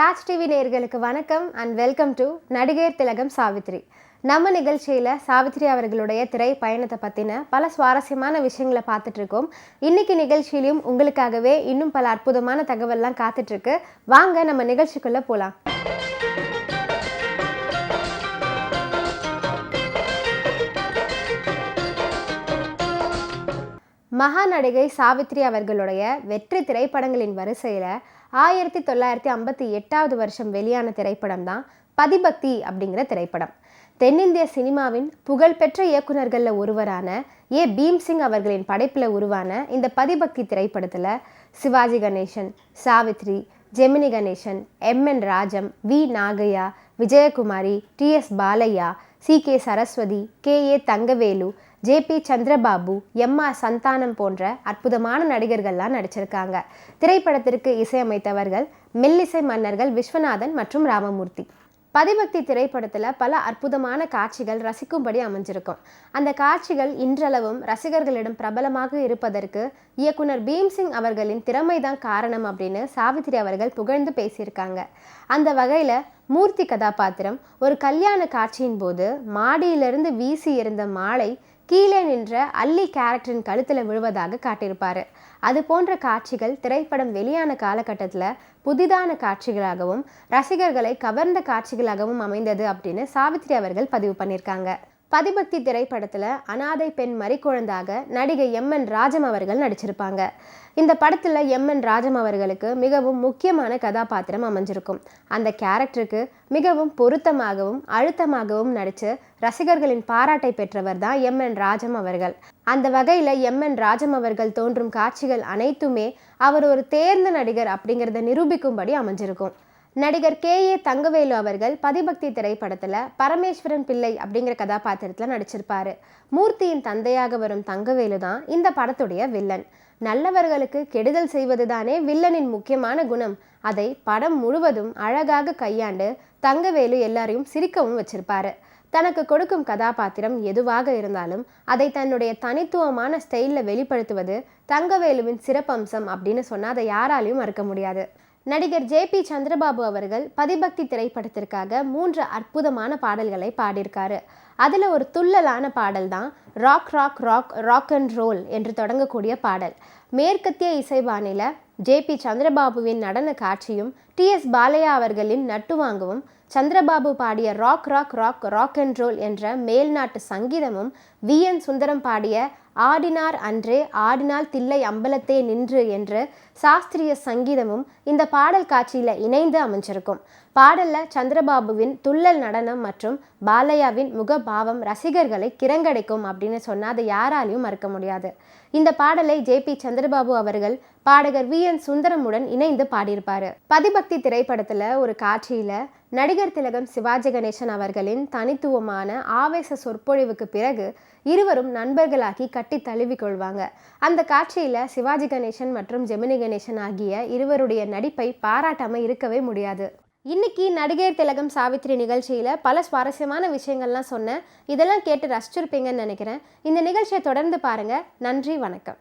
Raj TV நேயர்களுக்கு வணக்கம் and welcome to நடிகர் திலகம் சாவித்ரி. நம்ம நிகழ்ச்சியில் சாவித்ரி அவர்களுடைய திரை பயணத்தை பற்றின பல சுவாரஸ்யமான விஷயங்களை பார்த்துட்டு இருக்கோம். இன்னைக்கு நிகழ்ச்சியிலையும் உங்களுக்காகவே இன்னும் பல அற்புதமான தகவல்லாம் காத்துட்ருக்கு. வாங்க நம்ம நிகழ்ச்சிக்குள்ளே போகலாம். மகா நடிகை சாவித்ரி அவர்களுடைய வெற்றி திரைப்படங்களின் வரிசையில் 1958 வருஷம் வெளியான திரைப்படம் தான் பதிபக்தி அப்படிங்கிற திரைப்படம். தென்னிந்திய சினிமாவின் புகழ்பெற்ற இயக்குநர்களில் ஒருவரான பீம்சிங் அவர்களின் படைப்பில் உருவான இந்த பதிபக்தி திரைப்படத்தில் Sivaji Ganesan, Savitri, Gemini Ganesan, M N. Rajam, V. Nagaiah, Vijayakumari, T S. Balaiah, C K. Saraswathi, K A. Thangavelu, J P. Chandrababu, M R. Santhanam போன்ற அற்புதமான நடிகர்கள்லாம் நடிச்சிருக்காங்க. திரைப்படத்திற்கு இசையமைத்தவர்கள் மெல்லிசை மன்னர்கள் விஸ்வநாதன் மற்றும் ராமமூர்த்தி. பதிபக்தி திரைப்படத்தில் பல அற்புதமான காட்சிகள் ரசிக்கும்படி அமைஞ்சிருக்கும். அந்த காட்சிகள் இன்றளவும் ரசிகர்களிடம் பிரபலமாக இருப்பதற்கு இயக்குனர் பீம்சிங் அவர்களின் திறமைதான் காரணம் அப்படின்னு சாவித்ரி அவர்கள் புகழ்ந்து பேசியிருக்காங்க. அந்த வகையில் மூர்த்தி கதாபாத்திரம் ஒரு கல்யாண காட்சியின் போது மாடியிலிருந்து வீசி எறிந்த மாலை கீழே நின்ற அல்லி கேரக்டரின் கழுத்தில் விழுவதாக காட்டியிருப்பார். அது போன்ற காட்சிகள் திரைப்படம் வெளியான காலகட்டத்தில் புதிதான காட்சிகளாகவும் ரசிகர்களை கவர்ந்த காட்சிகளாகவும் அமைந்தது அப்படின்னு சாவித்ரி அவர்கள் பதிவு பண்ணியிருக்காங்க. பதிபக்தி திரைப்படத்தில் அனாதை பெண் மறிக்குழந்தாக நடிகை எம்.என். ராஜம் அவர்கள் நடிச்சிருப்பாங்க. இந்த படத்தில் எம்.என். ராஜம் அவர்களுக்கு மிகவும் முக்கியமான கதாபாத்திரம் அமைஞ்சிருக்கும். அந்த கேரக்டருக்கு மிகவும் பொருத்தமாகவும் அழுத்தமாகவும் நடித்து ரசிகர்களின் பாராட்டை பெற்றவர் தான் எம்.என். ராஜம் அவர்கள். அந்த வகையில் எம்.என். ராஜம் அவர்கள் தோன்றும் காட்சிகள் அனைத்துமே அவர் ஒரு தேர்ந்த நடிகர் அப்படிங்கிறத நிரூபிக்கும்படி அமைஞ்சிருக்கும். நடிகர் கே.ஏ. தங்கவேலு அவர்கள் பதிபக்தி திரைப்படத்தில் பரமேஸ்வரன் பிள்ளை அப்படிங்கிற கதாபாத்திரத்தில் நடிச்சிருப்பாரு. மூர்த்தியின் தந்தையாக வரும் தங்கவேலு தான் இந்த படத்துடைய வில்லன். நல்லவர்களுக்கு கெடுதல் செய்வது தானே வில்லனின் முக்கியமான குணம். அதை படம் முழுவதும் அழகாக கையாண்டு தங்கவேலு எல்லாரையும் சிரிக்கவும் வச்சிருப்பாரு. தனக்கு கொடுக்கும் கதாபாத்திரம் எதுவாக இருந்தாலும் அதை தன்னுடைய தனித்துவமான ஸ்டைலில் வெளிப்படுத்துவது தங்கவேலுவின் சிறப்பம்சம் அப்படின்னு சொன்னால் அதை யாராலையும் மறுக்க முடியாது. நடிகர் ஜே.பி. சந்திரபாபு அவர்கள் பதிபக்தி திரைப்படத்திற்காக 3 அற்புதமான பாடல்களை பாடியிருக்காரு. அதில் ஒரு துள்ளலான பாடல் தான் rock rock rock rock and roll என்று தொடங்கக்கூடிய பாடல். மேற்கத்திய இசைபாணியில் ஜே.பி. சந்திரபாபுவின் நடன காட்சியும் டி.எஸ். பாலையா அவர்களின் நட்டுவாங்கவும் சந்திரபாபு பாடிய rock rock rock rock and roll என்ற மேல்நாட்டு சங்கீதமும் வி.என். சுந்தரம் பாடிய ஆடினார் அன்றே ஆடினால் தில்லை அம்பலத்தே நின்று என்று சாஸ்திரிய சங்கீதமும் இந்த பாடல் காட்சியில் இணைந்து அமைஞ்சிருக்கும். பாடலில் சந்திரபாபுவின் துள்ளல் நடனம் மற்றும் பாலையாவின் முகபாவம் ரசிகர்களை கிறங்கடைக்கும் அப்படின்னு சொன்னால் அதை யாராலையும் மறுக்க முடியாது. இந்த பாடலை ஜே.பி. சந்திரபாபு அவர்கள் பாடகர் வி.என். சுந்தரமுடன் இணைந்து பாடியிருப்பார். பதிபக்தி திரைப்படத்தில் ஒரு காட்சியில் நடிகர் திலகம் சிவாஜி கணேசன் அவர்களின் தனித்துவமான ஆவேச சொற்பொழிவுக்கு பிறகு இருவரும் நண்பர்களாகி கட்டி தழுவி கொள்வாங்க. அந்த காட்சியில் சிவாஜி கணேசன் மற்றும் ஜெமினி கணேசன் ஆகிய இருவருடைய நடிப்பை பாராட்டாமல் இருக்கவே முடியாது. இன்னைக்கு நடிகர் திலகம் சாவித்ரி நிகழ்ச்சியில் பல சுவாரஸ்யமான விஷயங்கள்லாம் சொன்னேன். இதெல்லாம் கேட்டு ரசிச்சிருப்பீங்கன்னு நினைக்கிறேன். இந்த நிகழ்ச்சியை தொடர்ந்து பாருங்கள். நன்றி, வணக்கம்.